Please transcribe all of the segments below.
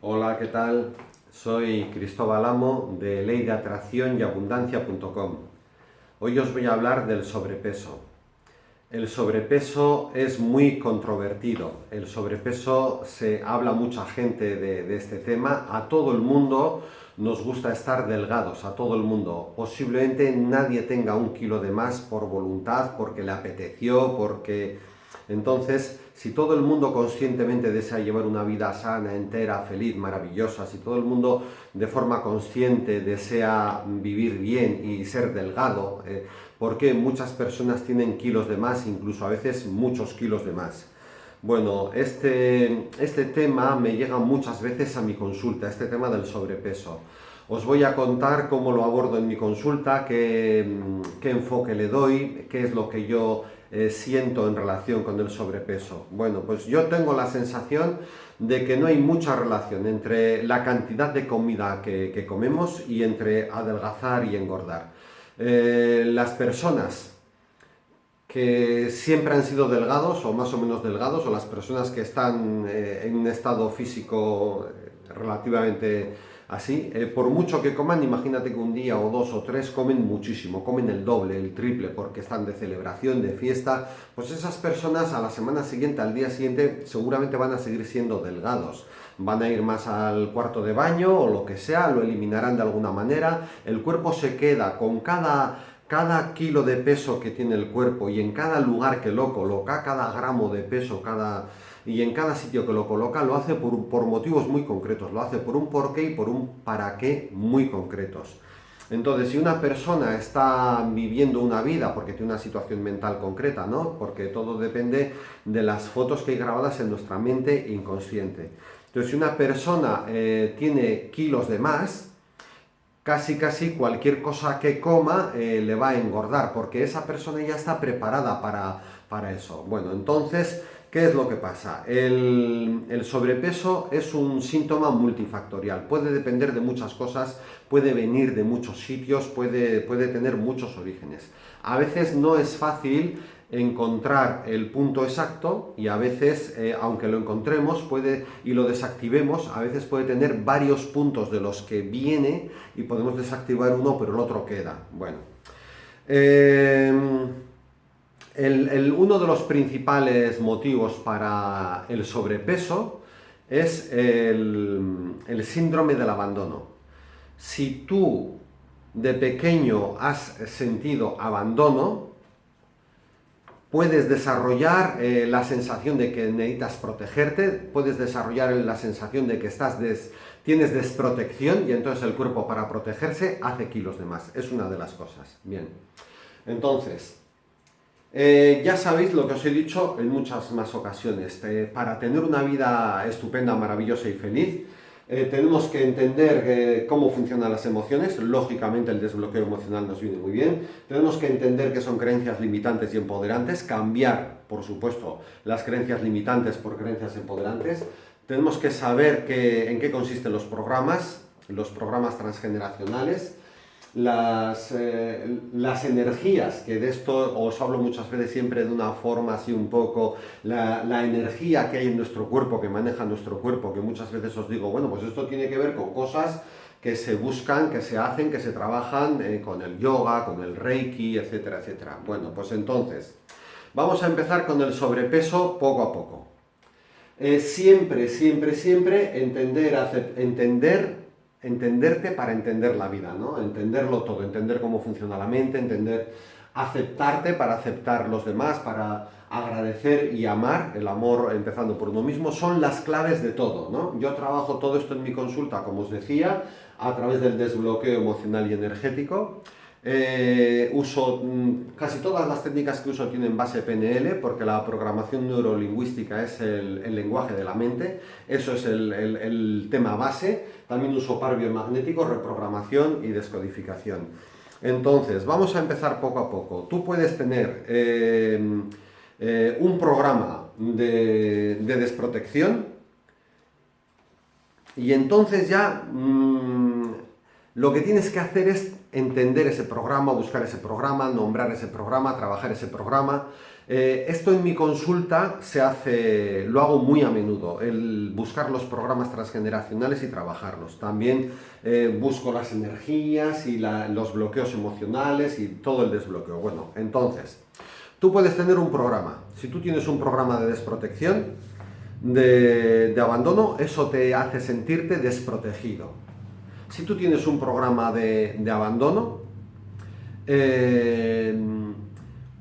Hola, ¿qué tal? Soy Cristóbal Amo de leydeatraccionyabundancia.com. Hoy os voy a hablar del sobrepeso. El sobrepeso es muy controvertido. El sobrepeso se habla mucha gente de este tema. A todo el mundo nos gusta estar delgados, a todo el mundo. Posiblemente nadie tenga 1 kilo de más por voluntad, porque le apeteció, porque... Entonces, si todo el mundo conscientemente desea llevar una vida sana, entera, feliz, maravillosa, si todo el mundo de forma consciente desea vivir bien y ser delgado, porque muchas personas tienen kilos de más, incluso a veces muchos kilos de más. Bueno, este tema me llega muchas veces a mi consulta, este tema del sobrepeso. Os voy a contar cómo lo abordo en mi consulta, qué enfoque le doy, qué es lo que yo siento en relación con el sobrepeso. Bueno, pues yo tengo la sensación de que no hay mucha relación entre la cantidad de comida que comemos y entre adelgazar y engordar. Las personas que siempre han sido delgados o más o menos delgados, o las personas que están en un estado físico relativamente así, por mucho que coman, imagínate que un día o dos o tres comen muchísimo, comen el doble, el triple, porque están de celebración, de fiesta, pues esas personas a la semana siguiente, al día siguiente, seguramente van a seguir siendo delgados. Van a ir más al cuarto de baño o lo que sea, lo eliminarán de alguna manera, el cuerpo se queda con cada kilo de peso que tiene el cuerpo y en cada lugar que lo coloca, cada gramo de peso, y en cada sitio que lo coloca, lo hace por motivos muy concretos, lo hace por un porqué y por un para qué muy concretos. Entonces, si una persona está viviendo una vida porque tiene una situación mental concreta, ¿no? Porque todo depende de las fotos que hay grabadas en nuestra mente inconsciente. Entonces, si una persona tiene kilos de más, casi cualquier cosa que coma le va a engordar, porque esa persona ya está preparada para eso. Bueno, entonces, ¿qué es lo que pasa? El sobrepeso es un síntoma multifactorial, puede depender de muchas cosas, puede venir de muchos sitios, puede tener muchos orígenes. A veces no es fácil encontrar el punto exacto y a veces, aunque lo encontremos y lo desactivemos, a veces puede tener varios puntos de los que viene y podemos desactivar uno pero el otro queda. Bueno, eh, uno de los principales motivos para el sobrepeso es el síndrome del abandono. Si tú de pequeño has sentido abandono, puedes desarrollar la sensación de que necesitas protegerte, puedes desarrollar la sensación de que tienes desprotección y entonces el cuerpo para protegerse hace kilos de más. Es una de las cosas. Bien, entonces, ya sabéis lo que os he dicho en muchas más ocasiones. Para tener una vida estupenda, maravillosa y feliz, tenemos que entender cómo funcionan las emociones. Lógicamente el desbloqueo emocional nos viene muy bien. Tenemos que entender qué son creencias limitantes y empoderantes. Cambiar, por supuesto, las creencias limitantes por creencias empoderantes. Tenemos que saber en qué consisten los programas transgeneracionales. Las energías, que de esto os hablo muchas veces siempre de una forma así un poco, la energía que hay en nuestro cuerpo, que maneja nuestro cuerpo, que muchas veces os digo, bueno, pues esto tiene que ver con cosas que se buscan, que se hacen, que se trabajan con el yoga, con el reiki, etcétera, etcétera. Bueno, pues entonces, vamos a empezar con el sobrepeso poco a poco. Siempre entenderte para entender la vida, ¿no? Entenderlo todo, entender cómo funciona la mente, aceptarte para aceptar los demás, para agradecer y amar. El amor, empezando por uno mismo, son las claves de todo, ¿no? Yo trabajo todo esto en mi consulta, como os decía, a través del desbloqueo emocional y energético. Uso casi todas las técnicas que uso tienen base PNL, porque la programación neurolingüística es el lenguaje de la mente, eso es el tema base. También uso par biomagnético, reprogramación y descodificación. Entonces, vamos a empezar poco a poco. Tú puedes tener un programa de desprotección y entonces ya lo que tienes que hacer es entender ese programa, buscar ese programa, nombrar ese programa, trabajar ese programa. Esto en mi consulta lo hago muy a menudo, el buscar los programas transgeneracionales y trabajarlos. También busco las energías y los bloqueos emocionales y todo el desbloqueo. Bueno, entonces, tú puedes tener un programa. Si tú tienes un programa de desprotección, de abandono, eso te hace sentirte desprotegido. Si tú tienes un programa de abandono,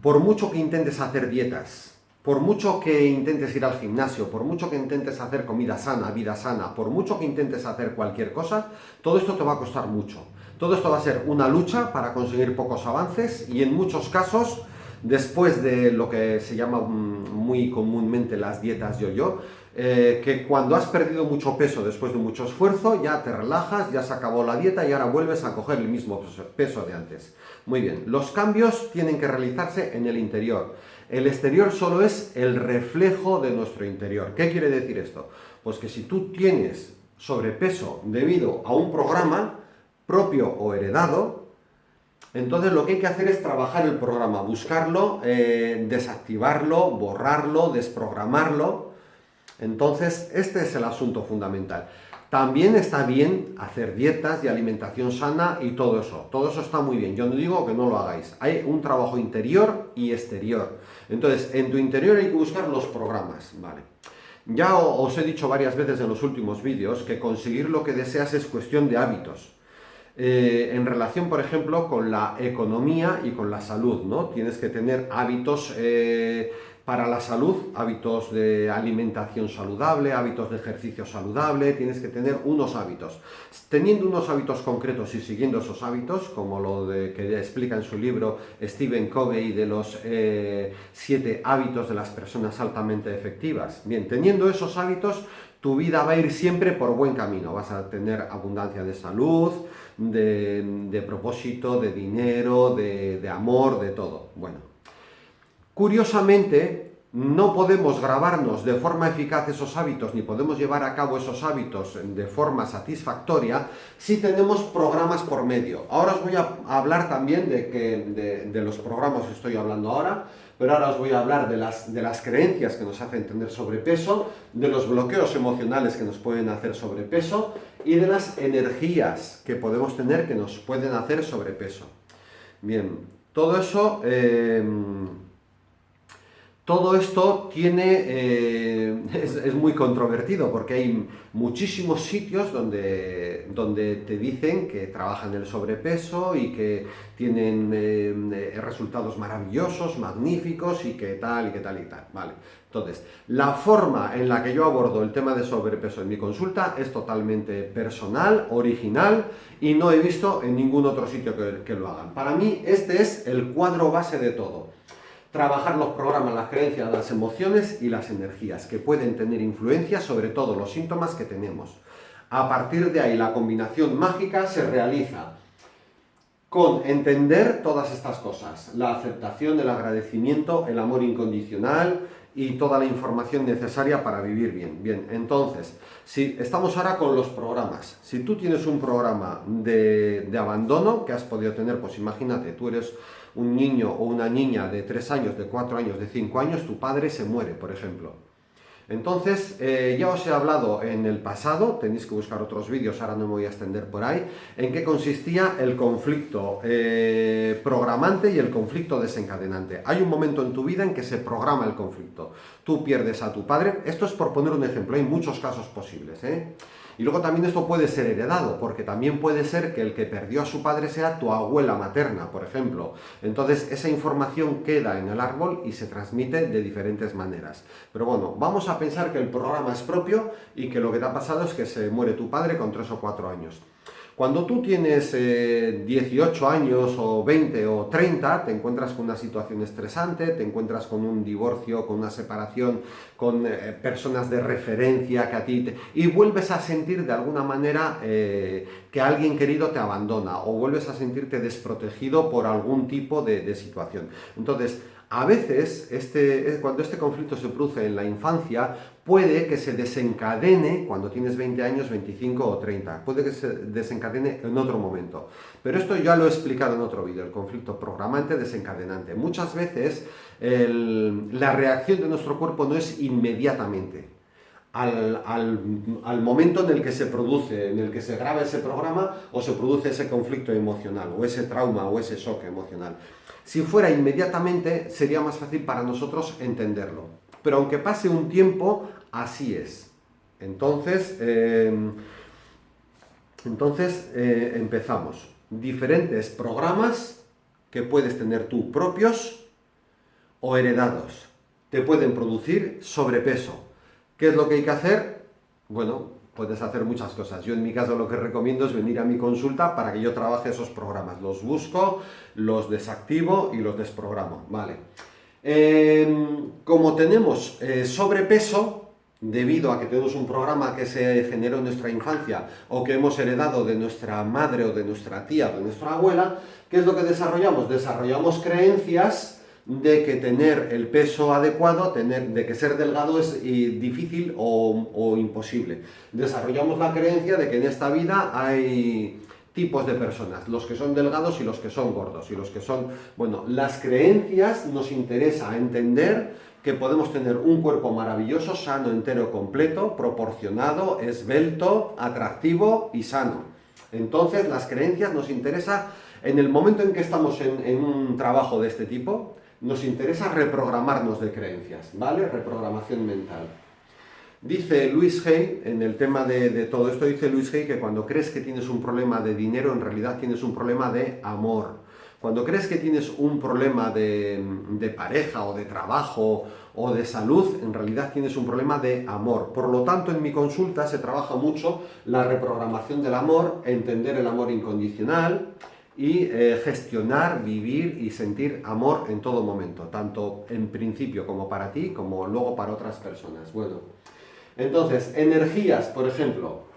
por mucho que intentes hacer dietas, por mucho que intentes ir al gimnasio, por mucho que intentes hacer comida sana, vida sana, por mucho que intentes hacer cualquier cosa, todo esto te va a costar mucho. Todo esto va a ser una lucha para conseguir pocos avances y en muchos casos, después de lo que se llama muy comúnmente las dietas yo-yo, que cuando has perdido mucho peso después de mucho esfuerzo, ya te relajas, ya se acabó la dieta y ahora vuelves a coger el mismo peso de antes. Muy bien, los cambios tienen que realizarse en el interior. El exterior solo es el reflejo de nuestro interior. ¿Qué quiere decir esto? Pues que si tú tienes sobrepeso debido a un programa propio o heredado, entonces lo que hay que hacer es trabajar el programa, buscarlo, desactivarlo, borrarlo, desprogramarlo. Entonces, este es el asunto fundamental. También está bien hacer dietas y alimentación sana y todo eso. Todo eso está muy bien. Yo no digo que no lo hagáis. Hay un trabajo interior y exterior. Entonces, en tu interior hay que buscar los programas, ¿vale? Ya os he dicho varias veces en los últimos vídeos que conseguir lo que deseas es cuestión de hábitos. En relación, por ejemplo, con la economía y con la salud, ¿no? Tienes que tener hábitos para la salud, hábitos de alimentación saludable, hábitos de ejercicio saludable, tienes que tener unos hábitos. Teniendo unos hábitos concretos y siguiendo esos hábitos, como lo que explica en su libro Stephen Covey de los 7 hábitos de las personas altamente efectivas. Bien, teniendo esos hábitos, tu vida va a ir siempre por buen camino. Vas a tener abundancia de salud, de propósito, de dinero, de amor, de todo. Bueno, curiosamente, no podemos grabarnos de forma eficaz esos hábitos, ni podemos llevar a cabo esos hábitos de forma satisfactoria si tenemos programas por medio. Ahora os voy a hablar también de los programas que estoy hablando ahora, pero ahora os voy a hablar de las creencias que nos hacen tener sobrepeso, de los bloqueos emocionales que nos pueden hacer sobrepeso y de las energías que podemos tener que nos pueden hacer sobrepeso. Bien, todo eso... Todo esto es muy controvertido porque hay muchísimos sitios donde te dicen que trabajan el sobrepeso y que tienen resultados maravillosos, magníficos y que tal y que tal y tal. Vale. Entonces, la forma en la que yo abordo el tema de sobrepeso en mi consulta es totalmente personal, original y no he visto en ningún otro sitio que lo hagan. Para mí, este es el cuadro base de todo. Trabajar los programas, las creencias, las emociones y las energías que pueden tener influencia sobre todos los síntomas que tenemos. A partir de ahí la combinación mágica se realiza con entender todas estas cosas, la aceptación, el agradecimiento, el amor incondicional y toda la información necesaria para vivir bien. Bien, entonces, si estamos ahora con los programas, si tú tienes un programa de abandono que has podido tener, pues imagínate, tú eres un niño o una niña de 3 años, de 4 años, de 5 años, tu padre se muere, por ejemplo. Entonces, ya os he hablado en el pasado, tenéis que buscar otros vídeos, ahora no me voy a extender por ahí, en qué consistía el conflicto programante y el conflicto desencadenante. Hay un momento en tu vida en que se programa el conflicto. Tú pierdes a tu padre, esto es por poner un ejemplo, hay muchos casos posibles, Y luego también esto puede ser heredado, porque también puede ser que el que perdió a su padre sea tu abuela materna, por ejemplo. Entonces, esa información queda en el árbol y se transmite de diferentes maneras. Pero bueno, vamos a pensar que el programa es propio y que lo que te ha pasado es que se muere tu padre con 3 o 4 años. Cuando tú tienes 18 años o 20 o 30, te encuentras con una situación estresante, te encuentras con un divorcio, con una separación, con personas de referencia que a ti y vuelves a sentir de alguna manera que alguien querido te abandona o vuelves a sentirte desprotegido por algún tipo de situación. Entonces, A veces, cuando este conflicto se produce en la infancia, puede que se desencadene cuando tienes 20 años, 25 o 30. Puede que se desencadene en otro momento. Pero esto ya lo he explicado en otro vídeo, el conflicto programante desencadenante. Muchas veces la reacción de nuestro cuerpo no es inmediatamente. Al momento en el que se produce, en el que se graba ese programa o se produce ese conflicto emocional o ese trauma o ese shock emocional. Si fuera inmediatamente sería más fácil para nosotros entenderlo. Pero aunque pase un tiempo, así es. Entonces empezamos. Diferentes programas que puedes tener tú propios o heredados. Te pueden producir sobrepeso. ¿Qué es lo que hay que hacer? Bueno, puedes hacer muchas cosas. Yo en mi caso lo que recomiendo es venir a mi consulta para que yo trabaje esos programas. Los busco, los desactivo y los desprogramo. Vale. Como tenemos sobrepeso, debido a que tenemos un programa que se generó en nuestra infancia o que hemos heredado de nuestra madre o de nuestra tía o de nuestra abuela, ¿qué es lo que desarrollamos? Desarrollamos creencias de que tener el peso adecuado, de que ser delgado es difícil o imposible. Desarrollamos la creencia de que en esta vida hay tipos de personas, los que son delgados y los que son gordos, y los que son... Bueno, las creencias nos interesa entender que podemos tener un cuerpo maravilloso, sano, entero, completo, proporcionado, esbelto, atractivo y sano. Entonces, las creencias nos interesa, en el momento en que estamos en un trabajo de este tipo, nos interesa reprogramarnos de creencias, ¿vale? Reprogramación mental. Dice Louise Hay, en el tema de todo esto, dice Louise Hay que cuando crees que tienes un problema de dinero, en realidad tienes un problema de amor. Cuando crees que tienes un problema de pareja o de trabajo o de salud, en realidad tienes un problema de amor. Por lo tanto, en mi consulta se trabaja mucho la reprogramación del amor, entender el amor incondicional y gestionar, vivir y sentir amor en todo momento, tanto en principio como para ti, como luego para otras personas. Bueno, entonces, energías, por ejemplo.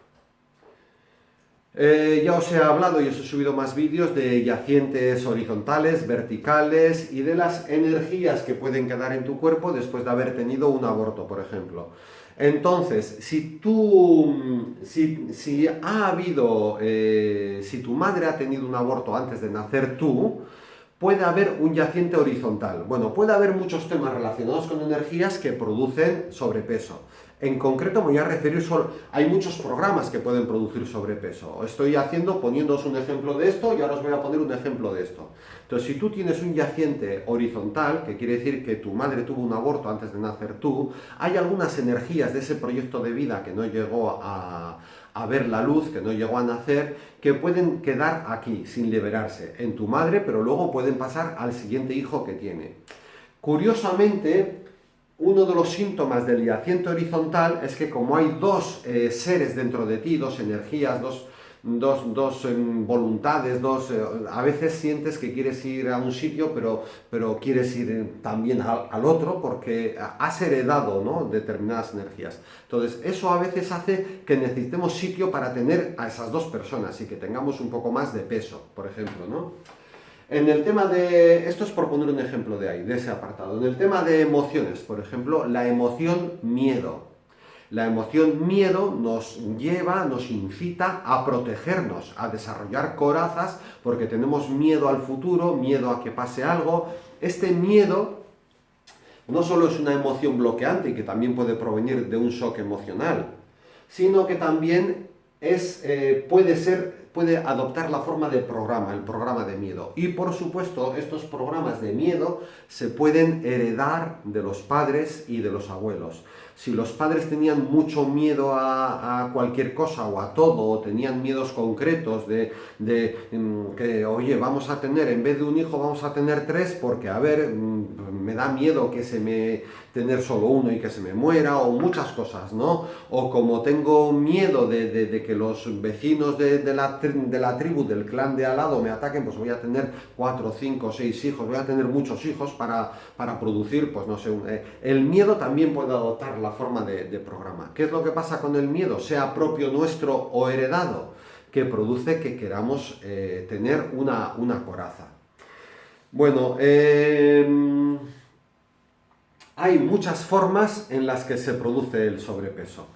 Ya os he hablado y os he subido más vídeos de yacientes horizontales, verticales y de las energías que pueden quedar en tu cuerpo después de haber tenido un aborto, por ejemplo. Entonces, si tu madre ha tenido un aborto antes de nacer tú, puede haber un yaciente horizontal. Bueno, puede haber muchos temas relacionados con energías que producen sobrepeso. En concreto me voy a referir solo, hay muchos programas que pueden producir sobrepeso. Estoy poniéndoos un ejemplo de esto y ahora os voy a poner un ejemplo de esto. Entonces, si tú tienes un yaciente horizontal, que quiere decir que tu madre tuvo un aborto antes de nacer tú, hay algunas energías de ese proyecto de vida que no llegó a ver la luz, que no llegó a nacer, que pueden quedar aquí, sin liberarse, en tu madre, pero luego pueden pasar al siguiente hijo que tiene. Curiosamente, uno de los síntomas del yaciente horizontal es que como hay dos seres dentro de ti, dos energías, dos voluntades, a veces sientes que quieres ir a un sitio, pero quieres ir también al otro porque has heredado, ¿no?, determinadas energías. Entonces, eso a veces hace que necesitemos sitio para tener a esas dos personas y que tengamos un poco más de peso, por ejemplo, ¿no? En el tema de... Esto es por poner un ejemplo de ese apartado. En el tema de emociones, por ejemplo, la emoción miedo. La emoción miedo nos incita a protegernos, a desarrollar corazas, porque tenemos miedo al futuro, miedo a que pase algo. Este miedo no solo es una emoción bloqueante y que también puede provenir de un shock emocional, sino que también puede adoptar la forma de programa, el programa de miedo. Y por supuesto, estos programas de miedo se pueden heredar de los padres y de los abuelos. Si los padres tenían mucho miedo a cualquier cosa o a todo, o tenían miedos concretos que, oye, vamos a tener, en vez de un hijo, vamos a tener 3 porque, a ver, me da miedo tener solo uno y que se me muera, o muchas cosas, ¿no? O como tengo miedo de que los vecinos de la tribu, del clan de al lado me ataquen, pues voy a tener 4, 5, 6 hijos, voy a tener muchos hijos para producir, pues no sé, el miedo también puede adoptar la forma de programa. ¿Qué es lo que pasa con el miedo? Sea propio nuestro o heredado, que produce que queramos tener una coraza. Bueno, Hay muchas formas en las que se produce el sobrepeso.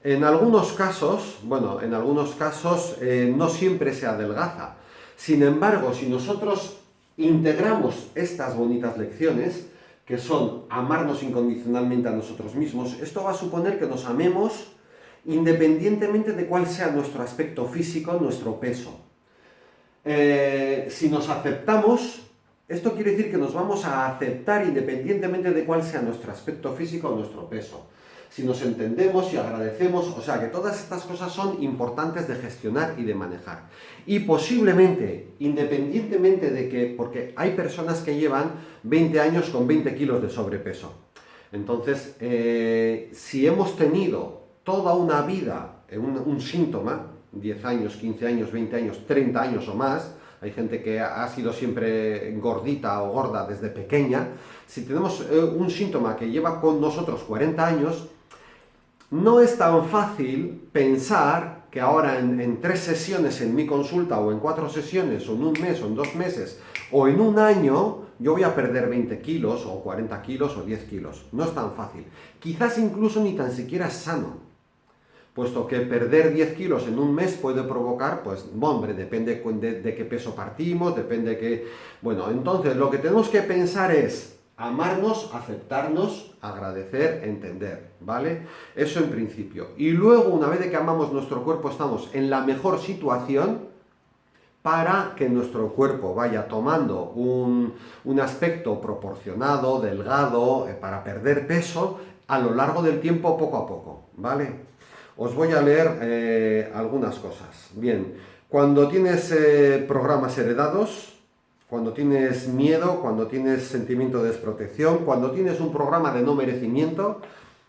En algunos casos, no siempre se adelgaza. Sin embargo, si nosotros integramos estas bonitas lecciones, que son amarnos incondicionalmente a nosotros mismos, esto va a suponer que nos amemos independientemente de cuál sea nuestro aspecto físico, nuestro peso. Si nos aceptamos, esto quiere decir que nos vamos a aceptar independientemente de cuál sea nuestro aspecto físico o nuestro peso. Si nos entendemos y agradecemos, o sea que todas estas cosas son importantes de gestionar y de manejar. Y posiblemente, independientemente de que, porque hay personas que llevan 20 años con 20 kilos de sobrepeso. Entonces, si hemos tenido toda una vida, un síntoma, 10 años, 15 años, 20 años, 30 años o más, hay gente que ha sido siempre gordita o gorda desde pequeña, si tenemos un síntoma que lleva con nosotros 40 años, no es tan fácil pensar que ahora en 3 sesiones en mi consulta, o en 4 sesiones, o en un mes, o en 2 meses, o en un año, yo voy a perder 20 kilos, o 40 kilos, o 10 kilos. No es tan fácil. Quizás incluso ni tan siquiera es sano, puesto que perder 10 kilos en un mes puede provocar, pues, hombre, depende de qué peso partimos, depende de qué... Bueno, entonces lo que tenemos que pensar es amarnos, aceptarnos, agradecer, entender, ¿vale? Eso en principio. Y luego, una vez de que amamos nuestro cuerpo, estamos en la mejor situación para que nuestro cuerpo vaya tomando un aspecto proporcionado, delgado, para perder peso a lo largo del tiempo, poco a poco, ¿vale? Os voy a leer algunas cosas. Bien, cuando tienes programas heredados, cuando tienes miedo, cuando tienes sentimiento de desprotección, cuando tienes un programa de no merecimiento,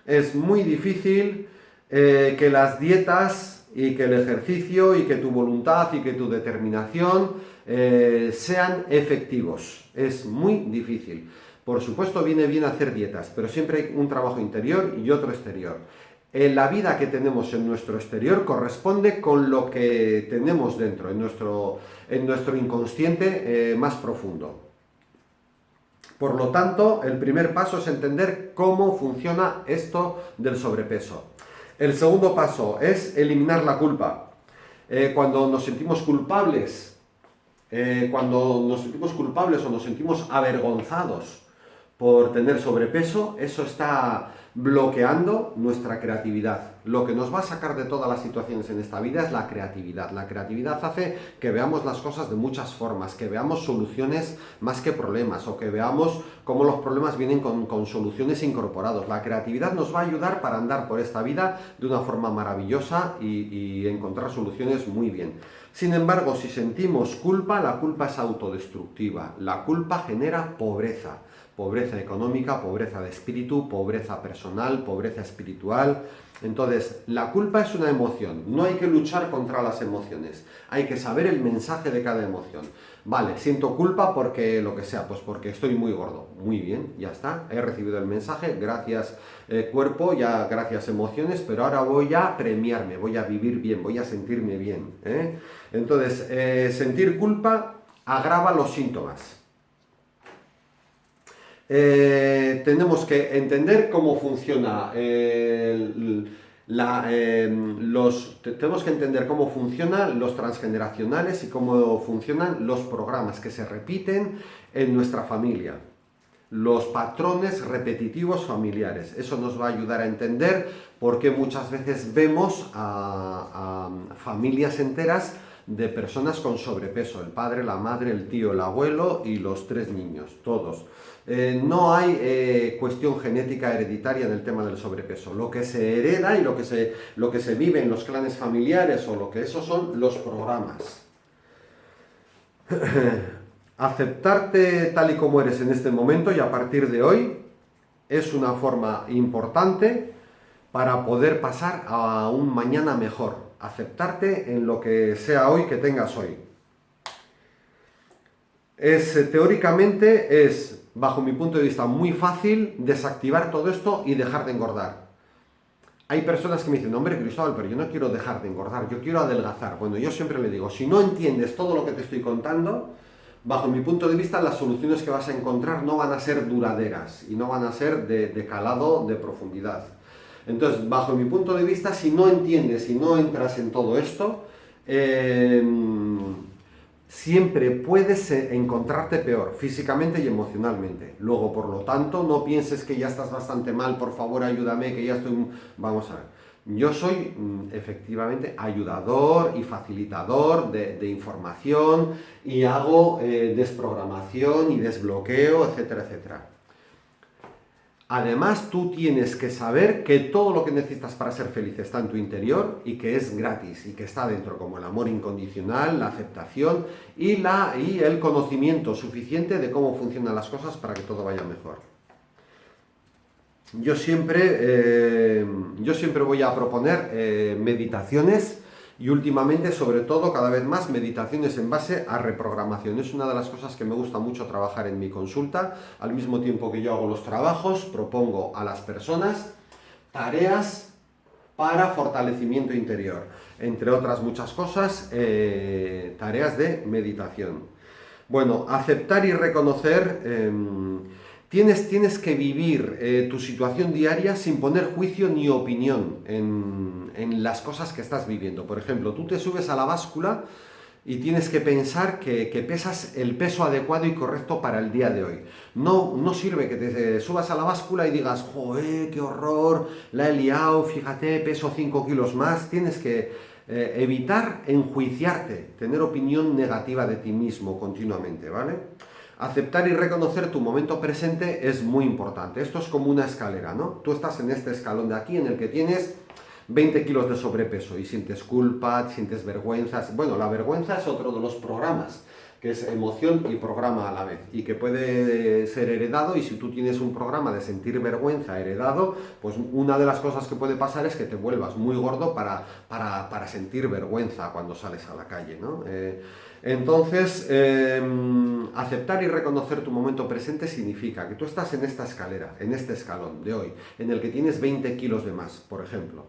es muy difícil que las dietas y que el ejercicio y que tu voluntad y que tu determinación sean efectivos. Es muy difícil. Por supuesto viene bien hacer dietas, pero siempre hay un trabajo interior y otro exterior. La vida que tenemos en nuestro exterior corresponde con lo que tenemos dentro, en nuestro inconsciente más profundo. Por lo tanto, el primer paso es entender cómo funciona esto del sobrepeso. El segundo paso es eliminar la culpa. Cuando nos sentimos culpables, o nos sentimos avergonzados por tener sobrepeso, eso está bloqueando nuestra creatividad. Lo que nos va a sacar de todas las situaciones en esta vida es la creatividad. La creatividad hace que veamos las cosas de muchas formas, que veamos soluciones más que problemas, o que veamos cómo los problemas vienen con soluciones incorporados. La creatividad nos va a ayudar para andar por esta vida de una forma maravillosa y encontrar soluciones muy bien. Sin embargo, si sentimos culpa, la culpa es autodestructiva. La culpa genera pobreza. Pobreza económica, pobreza de espíritu, pobreza personal, pobreza espiritual. Entonces, la culpa es una emoción. No hay que luchar contra las emociones. Hay que saber el mensaje de cada emoción. Vale, siento culpa porque lo que sea, pues porque estoy muy gordo. Muy bien, ya está. He recibido el mensaje. Gracias cuerpo, ya gracias emociones, pero ahora voy a premiarme, voy a vivir bien, voy a sentirme bien. Entonces, sentir culpa agrava los síntomas. Tenemos que entender cómo funciona tenemos que entender cómo funcionan los transgeneracionales y cómo funcionan los programas que se repiten en nuestra familia, los patrones repetitivos familiares. Eso nos va a ayudar a entender por qué muchas veces vemos a familias enteras de personas con sobrepeso, el padre, la madre, el tío, el abuelo y los 3 niños, todos. No hay cuestión genética hereditaria en el tema del sobrepeso. Lo que se hereda y lo que se vive en los clanes familiares, o lo que esos son los programas. Aceptarte tal y como eres en este momento y a partir de hoy es una forma importante para poder pasar a un mañana mejor. Aceptarte en lo que sea hoy que tengas hoy. Teóricamente es, bajo mi punto de vista, muy fácil desactivar todo esto y dejar de engordar. Hay personas que me dicen, hombre, Cristóbal, pero yo no quiero dejar de engordar, yo quiero adelgazar. Bueno, yo siempre le digo, si no entiendes todo lo que te estoy contando, Bajo mi punto de vista, las soluciones que vas a encontrar no van a ser duraderas y no van a ser de calado, de profundidad. Entonces, bajo mi punto de vista, si no entiendes, si no entras en todo esto, siempre puedes encontrarte peor, físicamente y emocionalmente. Luego, por lo tanto, no pienses que ya estás bastante mal, por favor, ayúdame, que ya estoy... Vamos a ver. Yo soy efectivamente ayudador y facilitador de información y hago desprogramación y desbloqueo, etcétera, etcétera. Además, tú tienes que saber que todo lo que necesitas para ser feliz está en tu interior y que es gratis y que está dentro, como el amor incondicional, la aceptación y el conocimiento suficiente de cómo funcionan las cosas para que todo vaya mejor. Yo siempre voy a proponer meditaciones y últimamente, sobre todo, cada vez más meditaciones en base a reprogramación. Es una de las cosas que me gusta mucho trabajar en mi consulta. Al mismo tiempo que yo hago los trabajos, propongo a las personas tareas para fortalecimiento interior. Entre otras muchas cosas, tareas de meditación. Bueno, aceptar y reconocer... Tienes que vivir tu situación diaria sin poner juicio ni opinión en las cosas que estás viviendo. Por ejemplo, tú te subes a la báscula y tienes que pensar que pesas el peso adecuado y correcto para el día de hoy. No sirve que te subas a la báscula y digas, joder, qué horror, la he liado, fíjate, peso 5 kilos más. Tienes que evitar enjuiciarte, tener opinión negativa de ti mismo continuamente, ¿vale? Aceptar y reconocer tu momento presente es muy importante. Esto es como una escalera, ¿no? Tú estás en este escalón de aquí en el que tienes 20 kilos de sobrepeso y sientes culpa, sientes vergüenza. Bueno, la vergüenza es otro de los programas, que es emoción y programa a la vez, y que puede ser heredado, y si tú tienes un programa de sentir vergüenza heredado, pues una de las cosas que puede pasar es que te vuelvas muy gordo para sentir vergüenza cuando sales a la calle, ¿no? Entonces, aceptar y reconocer tu momento presente significa que tú estás en esta escalera, en este escalón de hoy, en el que tienes 20 kilos de más, por ejemplo.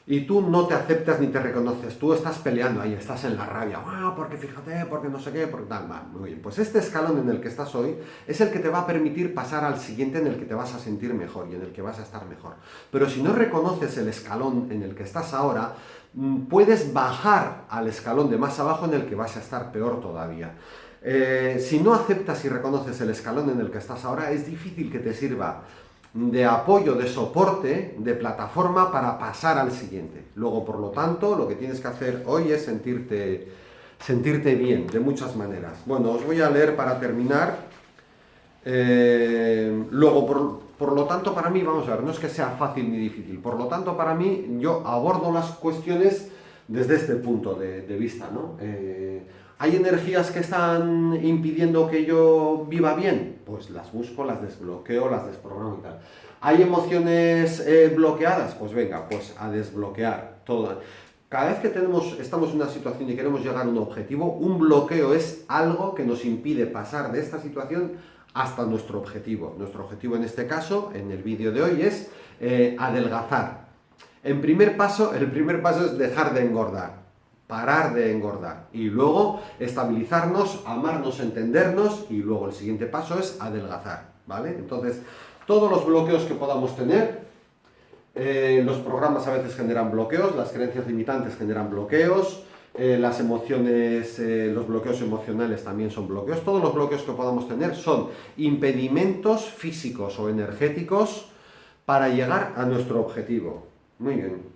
Y tú no te aceptas ni te reconoces, tú estás peleando ahí, estás en la rabia, porque fíjate, porque no sé qué, porque tal, muy bien. Pues este escalón en el que estás hoy es el que te va a permitir pasar al siguiente en el que te vas a sentir mejor y en el que vas a estar mejor. Pero si no reconoces el escalón en el que estás ahora, puedes bajar al escalón de más abajo en el que vas a estar peor todavía. Si no aceptas y reconoces el escalón en el que estás ahora, es difícil que te sirva de apoyo, de soporte, de plataforma para pasar al siguiente. Luego, por lo tanto, lo que tienes que hacer hoy es sentirte bien, de muchas maneras. Bueno, os voy a leer para terminar. Luego, por lo tanto, para mí, vamos a ver, no es que sea fácil ni difícil. Por lo tanto, para mí, yo abordo las cuestiones desde este punto de vista, ¿no? ¿Hay energías que están impidiendo que yo viva bien? Pues las busco, las desbloqueo, las desprogramo y tal. ¿Hay emociones bloqueadas? Pues venga, pues a desbloquear todo. Cada vez que estamos en una situación y queremos llegar a un objetivo, un bloqueo es algo que nos impide pasar de esta situación hasta nuestro objetivo. Nuestro objetivo en este caso, en el vídeo de hoy, es adelgazar. El primer paso es dejar de engordar. Parar de engordar y luego estabilizarnos, amarnos, entendernos, y luego el siguiente paso es adelgazar, ¿vale? Entonces, todos los bloqueos que podamos tener, los programas a veces generan bloqueos, las creencias limitantes generan bloqueos, las emociones, los bloqueos emocionales también son bloqueos. Todos los bloqueos que podamos tener son impedimentos físicos o energéticos para llegar a nuestro objetivo. Muy bien.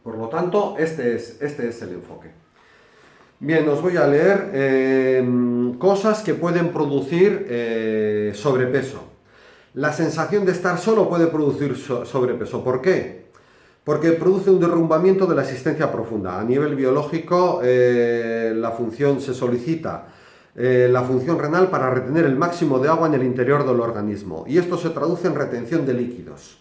Por lo tanto, este es el enfoque. Bien, os voy a leer cosas que pueden producir sobrepeso. La sensación de estar solo puede producir sobrepeso. ¿Por qué? Porque produce un derrumbamiento de la existencia profunda. A nivel biológico, la función se solicita, la función renal para retener el máximo de agua en el interior del organismo. Y esto se traduce en retención de líquidos.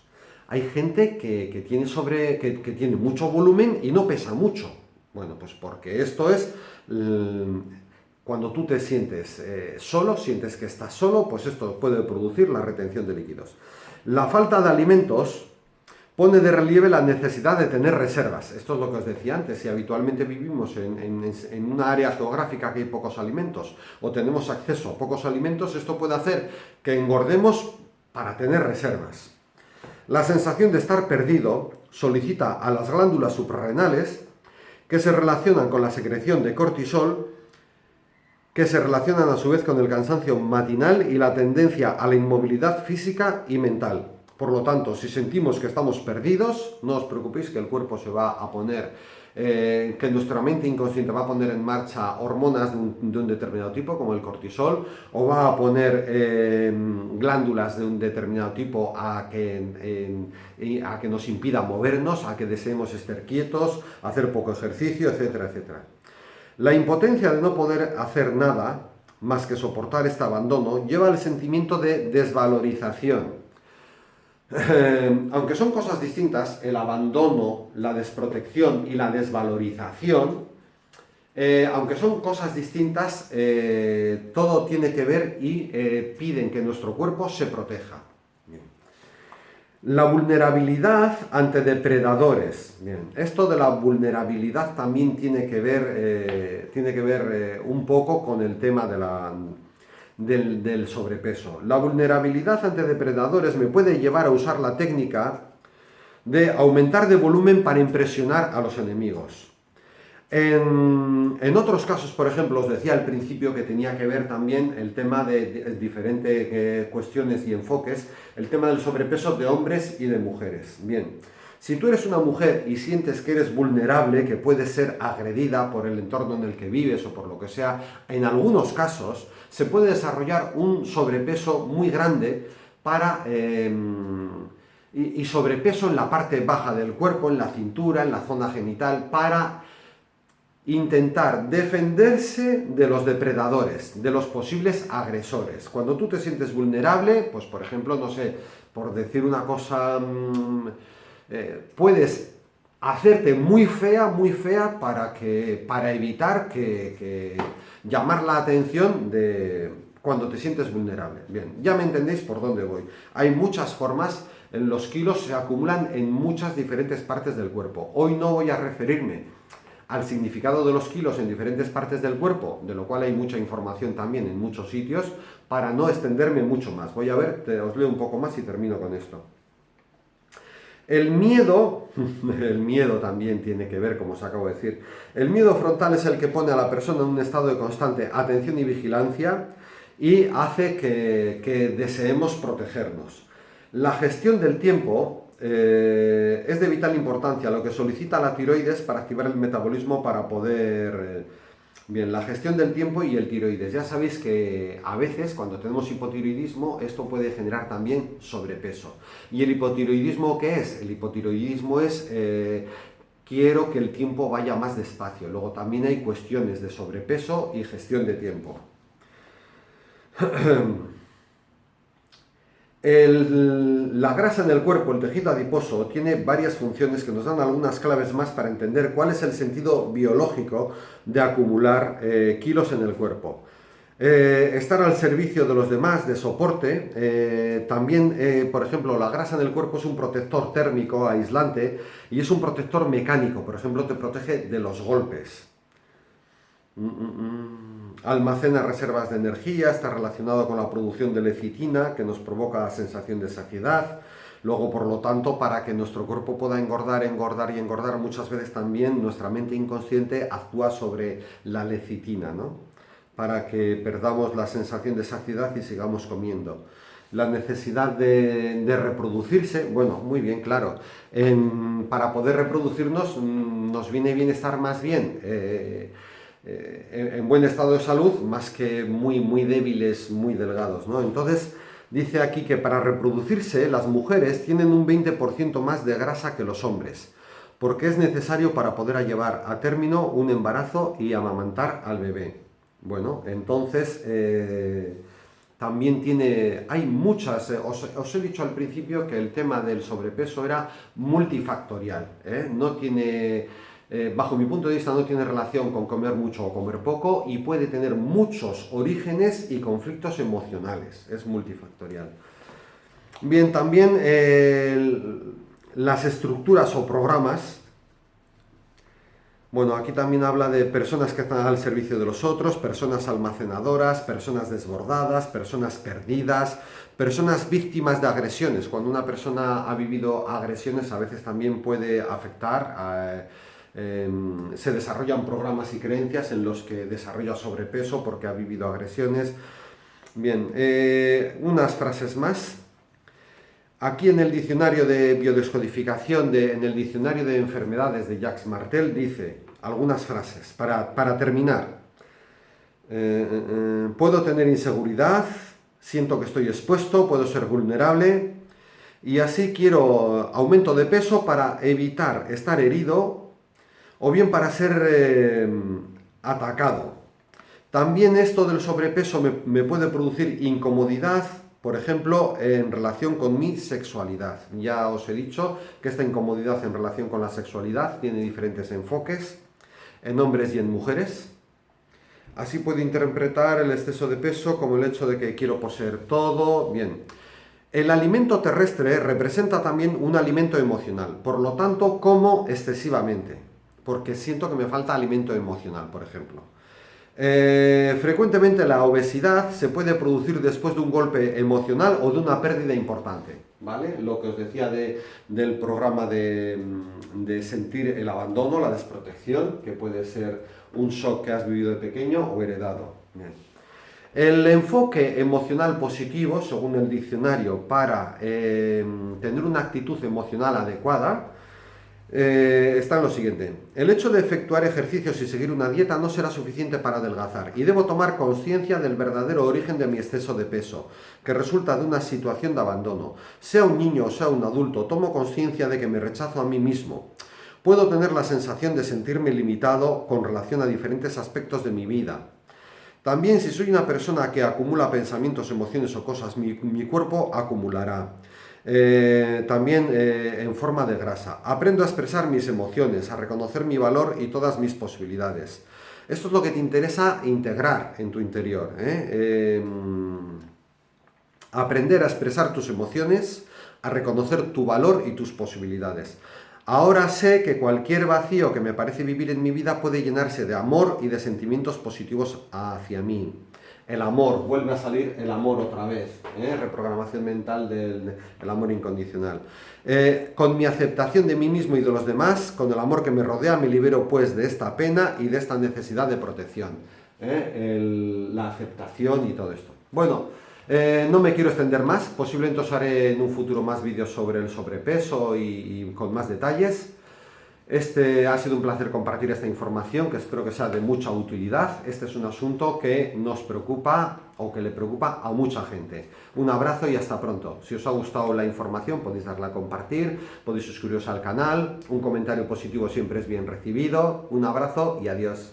Hay gente que tiene mucho volumen y no pesa mucho. Bueno, pues porque esto es... Cuando tú te sientes solo, sientes que estás solo, pues esto puede producir la retención de líquidos. La falta de alimentos pone de relieve la necesidad de tener reservas. Esto es lo que os decía antes. Si habitualmente vivimos en una área geográfica que hay pocos alimentos o tenemos acceso a pocos alimentos, esto puede hacer que engordemos para tener reservas. La sensación de estar perdido solicita a las glándulas suprarrenales, que se relacionan con la secreción de cortisol, que se relacionan a su vez con el cansancio matinal y la tendencia a la inmovilidad física y mental. Por lo tanto, si sentimos que estamos perdidos, no os preocupéis que el cuerpo se va a poner, que nuestra mente inconsciente va a poner en marcha hormonas de un determinado tipo, como el cortisol, o va a poner glándulas de un determinado tipo a que nos impida movernos, a que deseemos estar quietos, hacer poco ejercicio, etcétera, etcétera. La impotencia de no poder hacer nada más que soportar este abandono lleva al sentimiento de desvalorización. Aunque son cosas distintas, el abandono, la desprotección y la desvalorización, aunque son cosas distintas, todo tiene que ver y piden que nuestro cuerpo se proteja. Bien. La vulnerabilidad ante depredadores. Bien. Esto de la vulnerabilidad también tiene que ver un poco con el tema del sobrepeso. La vulnerabilidad ante depredadores me puede llevar a usar la técnica de aumentar de volumen para impresionar a los enemigos. En otros casos, por ejemplo, os decía al principio que tenía que ver también el tema de diferentes cuestiones y enfoques, el tema del sobrepeso de hombres y de mujeres. Bien, si tú eres una mujer y sientes que eres vulnerable, que puedes ser agredida por el entorno en el que vives o por lo que sea, en algunos casos se puede desarrollar un sobrepeso muy grande y sobrepeso en la parte baja del cuerpo, en la cintura, en la zona genital, para intentar defenderse de los depredadores, de los posibles agresores. Cuando tú te sientes vulnerable, pues por ejemplo, no sé, por decir una cosa, puedes hacerte muy fea para evitar que llamar la atención de cuando te sientes vulnerable. Bien, ya me entendéis por dónde voy. Hay muchas formas, los kilos se acumulan en muchas diferentes partes del cuerpo. Hoy no voy a referirme al significado de los kilos en diferentes partes del cuerpo, de lo cual hay mucha información también en muchos sitios, para no extenderme mucho más. Voy a ver, os leo un poco más y termino con esto. El miedo también tiene que ver, como os acabo de decir. El miedo frontal es el que pone a la persona en un estado de constante atención y vigilancia y hace que deseemos protegernos. La gestión del tiempo es de vital importancia, lo que solicita la tiroides para activar el metabolismo para poder... Bien, la gestión del tiempo y el tiroides. Ya sabéis que a veces cuando tenemos hipotiroidismo esto puede generar también sobrepeso. ¿Y el hipotiroidismo qué es? El hipotiroidismo es quiero que el tiempo vaya más despacio. Luego también hay cuestiones de sobrepeso y gestión de tiempo. La grasa en el cuerpo, el tejido adiposo, tiene varias funciones que nos dan algunas claves más para entender cuál es el sentido biológico de acumular kilos en el cuerpo. Estar al servicio de los demás, de soporte. También, por ejemplo, la grasa en el cuerpo es un protector térmico, aislante, y es un protector mecánico. Por ejemplo, te protege de los golpes. Almacena reservas de energía, está relacionado con la producción de lecitina, que nos provoca la sensación de saciedad. Luego, por lo tanto, para que nuestro cuerpo pueda engordar, muchas veces también nuestra mente inconsciente actúa sobre la lecitina, ¿no? Para que perdamos la sensación de saciedad y sigamos comiendo. La necesidad de reproducirse, bueno, muy bien, claro. Para poder reproducirnos nos viene bien estar más bien en buen estado de salud, más que muy débiles, muy delgados, ¿no? Entonces, dice aquí que para reproducirse las mujeres tienen un 20% más de grasa que los hombres, porque es necesario para poder llevar a término un embarazo y amamantar al bebé. Bueno, entonces también hay muchas, os he dicho al principio que el tema del sobrepeso era multifactorial, no tiene... bajo mi punto de vista no tiene relación con comer mucho o comer poco y puede tener muchos orígenes y conflictos emocionales, es multifactorial. Bien, también las estructuras o programas. Bueno, aquí también habla de personas que están al servicio de los otros, personas almacenadoras, personas desbordadas, personas perdidas, personas víctimas de agresiones. Cuando una persona ha vivido agresiones, a veces también puede afectar. Se desarrollan programas y creencias en los que desarrolla sobrepeso porque ha vivido agresiones. Bien, unas frases más. Aquí en el diccionario de biodescodificación, en el diccionario de enfermedades de Jacques Martel, dice algunas frases para terminar. Puedo tener inseguridad, siento que estoy expuesto, puedo ser vulnerable y así quiero aumento de peso para evitar estar herido o bien para ser atacado. También esto del sobrepeso me puede producir incomodidad, por ejemplo, en relación con mi sexualidad. Ya os he dicho que esta incomodidad en relación con la sexualidad tiene diferentes enfoques en hombres y en mujeres. Así puedo interpretar el exceso de peso como el hecho de que quiero poseer todo. Bien. El alimento terrestre representa también un alimento emocional, por lo tanto, como excesivamente, porque siento que me falta alimento emocional, por ejemplo. Frecuentemente la obesidad se puede producir después de un golpe emocional o de una pérdida importante, ¿vale? Lo que os decía del programa de sentir el abandono, la desprotección, que puede ser un shock que has vivido de pequeño o heredado. Bien. El enfoque emocional positivo, según el diccionario, para tener una actitud emocional adecuada, está en lo siguiente. El hecho de efectuar ejercicios y seguir una dieta no será suficiente para adelgazar y debo tomar conciencia del verdadero origen de mi exceso de peso, que resulta de una situación de abandono. Sea un niño o sea un adulto, tomo conciencia de que me rechazo a mí mismo. Puedo tener la sensación de sentirme limitado con relación a diferentes aspectos de mi vida. También si soy una persona que acumula pensamientos, emociones o cosas, mi cuerpo acumulará. También en forma de grasa. Aprendo a expresar mis emociones, a reconocer mi valor y todas mis posibilidades. Esto es lo que te interesa integrar en tu interior. Aprender a expresar tus emociones, a reconocer tu valor y tus posibilidades. Ahora sé que cualquier vacío que me parece vivir en mi vida puede llenarse de amor y de sentimientos positivos hacia mí. El amor, vuelve a salir el amor otra vez, reprogramación mental del amor incondicional. Con mi aceptación de mí mismo y de los demás, con el amor que me rodea, me libero pues de esta pena y de esta necesidad de protección. La aceptación y todo esto. Bueno, no me quiero extender más, posiblemente os haré en un futuro más vídeos sobre el sobrepeso y con más detalles. Ha sido un placer compartir esta información que espero que sea de mucha utilidad. Este es un asunto que nos preocupa o que le preocupa a mucha gente. Un abrazo y hasta pronto. Si os ha gustado la información podéis darla a compartir, podéis suscribiros al canal, un comentario positivo siempre es bien recibido. Un abrazo y adiós.